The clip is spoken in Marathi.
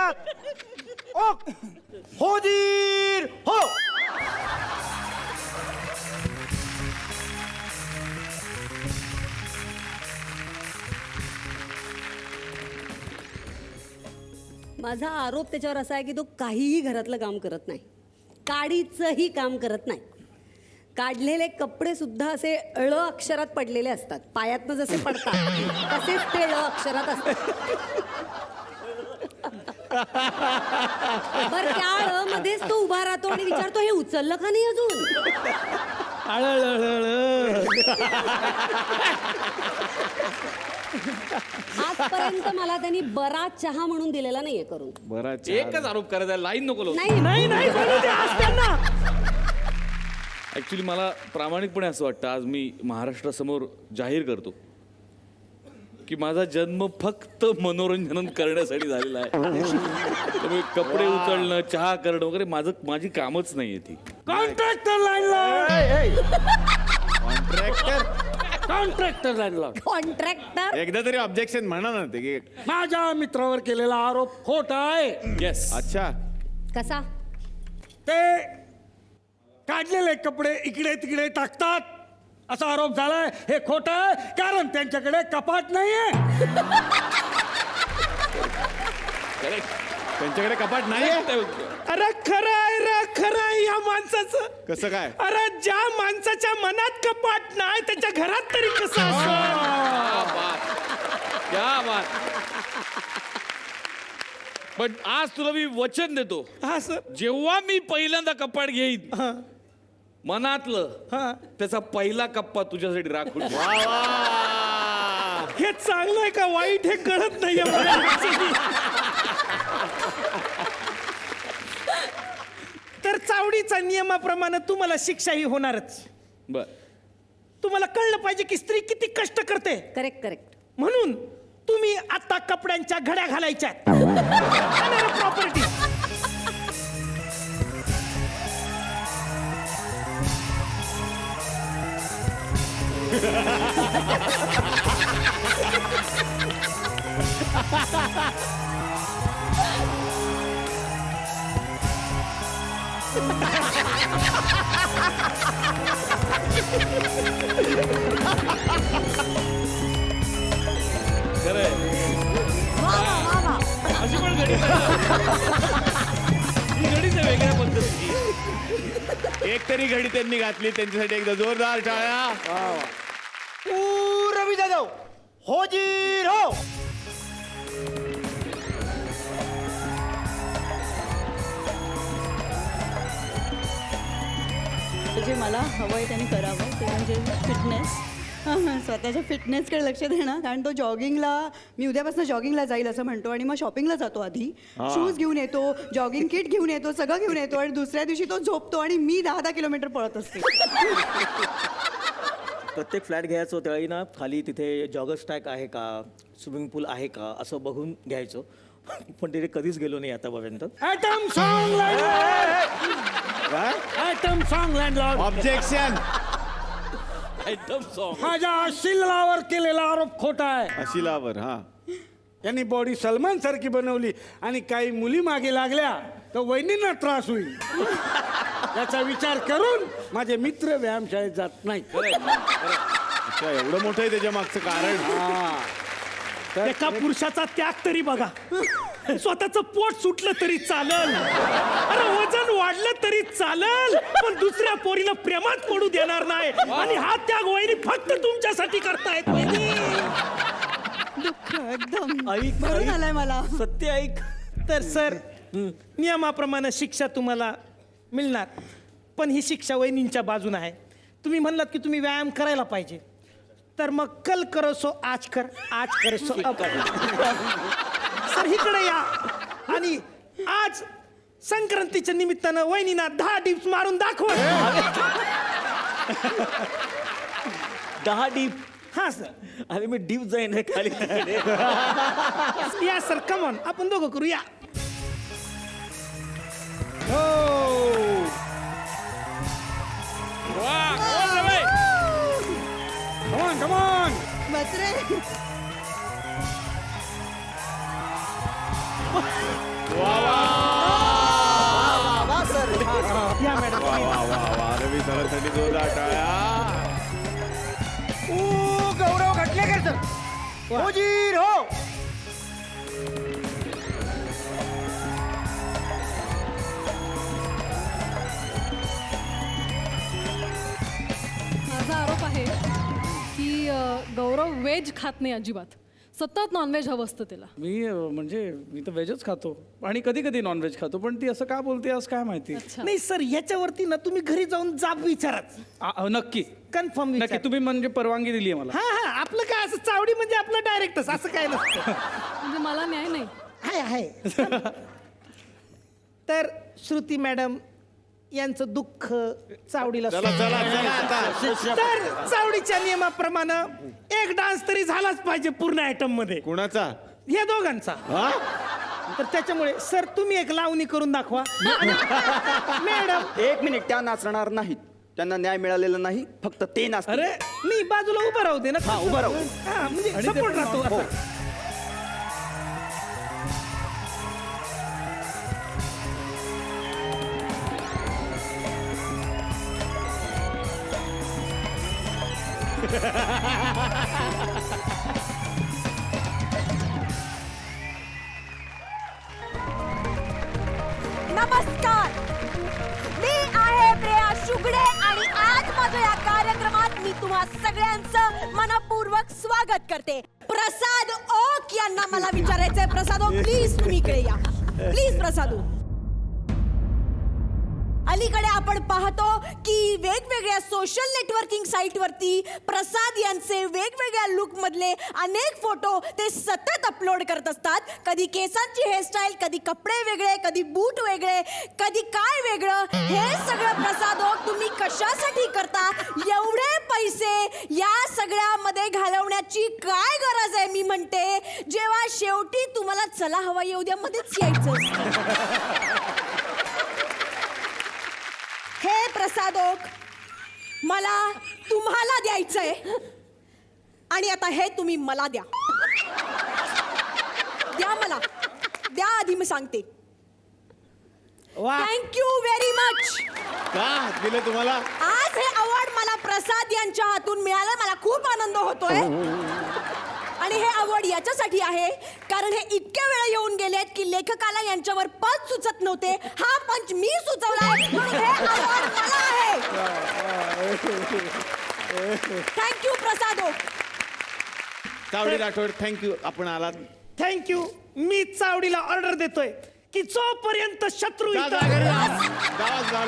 जोरात ओक होजीर हो. माझा आरोप त्याच्यावर असा आहे की तो काहीही घरातलं काम करत नाही, काडीचंही काम करत नाही. काढलेले कपडे सुद्धा असे ळ अक्षरात पडलेले असतात, पायातनं जसे पडतात तसेच ते ळ अक्षरात असतात. बर त्या ळ मध्येच तो उभा राहतो आणि विचारतो हे उचललं का नाही अजून. आजपर्यंत मला त्यांनी बरा चहा म्हणून दिलेला नाहीये करून. बराच एकच आरोप करायचा, लाईन नको लावू. नाही नाही ऍक्च्युली मला प्रामाणिकपणे असं वाटतं, आज मी महाराष्ट्रासमोर जाहीर करतो की माझा जन्म फक्त मनोरंजन करण्यासाठी झालेला आहे. त्यामुळे कपडे उचलणं, चहा करणं वगैरे माझी कामच नाहीये ती. कॉन्ट्रॅक्टर लाईनला कॉन्ट्रॅक्टर एकदा तरी ऑब्जेक्शन म्हणा ना ते की माझ्या मित्रावर केलेला आरोप खोटा आहे. येस. अच्छा कसा. ते काढलेले कपडे इकडे तिकडे टाकतात असा आरोप झालाय. हे खोटं आहे कारण त्यांच्याकडे कपाट नाहीये. त्यांच्याकडे कपाट नाही. अरे खरं आहे रे, खरं आहे या माणसाचं. कसं काय. अरे ज्या माणसाच्या मनात कपाट नाही त्याच्या घरात तरी कसं क्या बात. पण आज तुला मी वचन देतो, हा सर. जेव्हा मी पहिल्यांदा कपाट घेईन मनातलं, त्याचा पहिला कप्पा तुझ्यासाठी राखून ठेव. हे चांगलं आहे का वाईट हे कळत नाहीये मला. तर चावडीचा नियमाप्रमाणे तुम्हाला शिक्षा ही होणारच. बर. तुम्हाला कळलं पाहिजे की स्त्री किती कष्ट करते. Correct correct. म्हणून तुम्ही आता कपड्यांच्या घड्या घालायच्या प्रॉपर्टी. खरंय. अशी पण गणित आहे वेगळ्या पद्धतीची. एक तरी घडी त्यांनी घातली, त्यांच्यासाठी एकदा जोरदार टाळ्या. रवी जाधव होजीर हो. जे मला हवं आहे त्याने करावं ते म्हणजे फिटनेस. स्वतःच्या फिटनेसकडे लक्ष देणं. कारण तो जॉगिंगला, मी उद्यापासून जॉगिंगला जाईल असं म्हणतो आणि मग शॉपिंगला जातो. आधी शूज घेऊन येतो, जॉगिंग किट घेऊन येतो, सगळं घेऊन येतो आणि दुसऱ्या दिवशी तो झोपतो आणि मी 10-10 किलोमीटर पळत असते. प्रत्येक फ्लॅट घ्यायचो त्यावेळी ना खाली तिथे जॉगर स्टॅक आहे का, स्विमिंग पूल आहे का असं बघून घ्यायचो. पण तिथे कधीच गेलो नाही आतापर्यंत. Item song item song landlord. Objection. Item song. माझ्या अशिलावर केलेला आरोप खोटा आहे. अशिलावर. हा. यांनी बॉडी सलमान सारखी बनवली आणि काही मुली मागे लागल्या तर वहिनींना त्रास होईल याचा विचार करून माझे मित्र व्यायामशाळेत जात नाही. अच्छा, एवढं मोठं आहे त्याच्या मागचं कारण. एका पुरुषाचा त्याग तरी बघा. स्वतःच पोट सुटलं तरी चालल, अरे वजन वाढलं तरी चालल, पण दुसऱ्या पोरीला प्रेमात पडू देणार नाही. आणि हा त्याग वहिनी फक्त तुमच्यासाठी करतायत. दुःख एकदम ऐक, भरून ऐक. आलाय मला. सत्य ऐक. तर सर नियमाप्रमाणे शिक्षा तुम्हाला मिळणार, पण ही शिक्षा वहिनींच्या बाजूने आहे. तुम्ही म्हणलात की तुम्ही व्यायाम करायला पाहिजे, तर मग कल करो सो आज कर, आज करे सो अब कर. सर इकडे या आणि आज संक्रांतीच्या निमित्तानं वहिनींना 10 डिप्स मारून दाखवा. 10 डीप. हा सर. अरे मी डीप जाईन रे खाली. या सर, कमॉन आपण दोघं करू या. Come on. बस रे. सरांसाठी जोरदार टाळ्या. गौरव घटलेकर सर हो जी हो. माझा आरोप आहे की गौरव व्हेज खात नाही अजिबात. सतत नॉनव्हेज हवं असतं त्याला. मी तर व्हेजच खातो आणि कधी कधी नॉनव्हेज खातो, पण ती असं का बोलते आज काय माहिती. नाही सर, ह्याच्यावरती ना तुम्ही घरी जाऊन जाब विचाराच. नक्की कन्फर्म नक्की तुम्ही म्हणजे परवानगी दिली आहे मला. हा आपलं काय असं चावडी म्हणजे आपलं डायरेक्टच असं काय नसतं. म्हणजे मला न्याय नाही. आहे तर श्रुती मॅडम यांचं दुःख चावडीला चला चला चला आता. तर चावडीच्या नियमाप्रमाणे एक डान्स तरी झालाच पाहिजे पूर्ण आयटम मध्ये. कुणाचा? या दोघांचा. हा? तर त्याच्यामुळे सर तुम्ही एक लावणी करून दाखवा. मॅडम 1 मिनिट, त्या नाचणार नाहीत, त्यांना न्याय मिळालेला नाही, फक्त ते नाचतील. अरे मी बाजूला उभं राहू दे ना. हा, उभं राहू. हा, म्हणजे सपोर्ट राहतो असा. नमस्कार, मी आहे प्रिया शुगडे आणि आज माझ्या या कार्यक्रमात मी तुम्हा सगळ्यांचं मनपूर्वक स्वागत करते. प्रसाद ओक यांना मला विचारायचंय. प्रसाद ओक प्लीज तुम्ही इकडे या. प्लीज प्रसाद ओक. अलीकडे आपण पाहतो की वेगवेगळ्या सोशल नेटवर्किंग साईटवरती प्रसाद यांचे वेगवेगळ्या लुक मधले अनेक फोटो ते सतत अपलोड करत असतात. कधी केसांची हेअरस्टाईल, कधी कपडे वेगळे, कधी बूट वेगळे, कधी काय वेगळं. हे सगळं प्रसाद ओक तुम्ही कशासाठी करता? एवढे पैसे या सगळ्यामध्ये घालवण्याची काय गरज आहे? मी म्हणते जेव्हा शेवटी तुम्हाला चला हवा येऊ द्या मध्येच यायचं असतं. हे प्रसाद ओक मला तुम्हाला द्यायचंय आणि आता हे तुम्ही मला द्या. द्या मला, द्या आधी मी सांगते. वा. Thank you very much. का दिलं तुम्हाला? आज हे अवॉर्ड मला प्रसाद यांच्या हातून मिळालं. मला खूप आनंद होतोय. आणि हे अवॉर्ड याच्यासाठी आहे कारण हे इतक्या वेळा येऊन गेलेत की लेखकाला यांच्यावर पद सुचत नव्हते. हा पंच मी सुचवलाय म्हणून हे अवॉर्ड मला आहे. थँक्यू प्रसाद ओक. चावडी राठोड थँक्यू, आपण आलात. थँक्यू. मी चावडीला ऑर्डर देतोय की जोपर्यंत शत्रू जा, इथं- जा, घरी जा. गावात जा.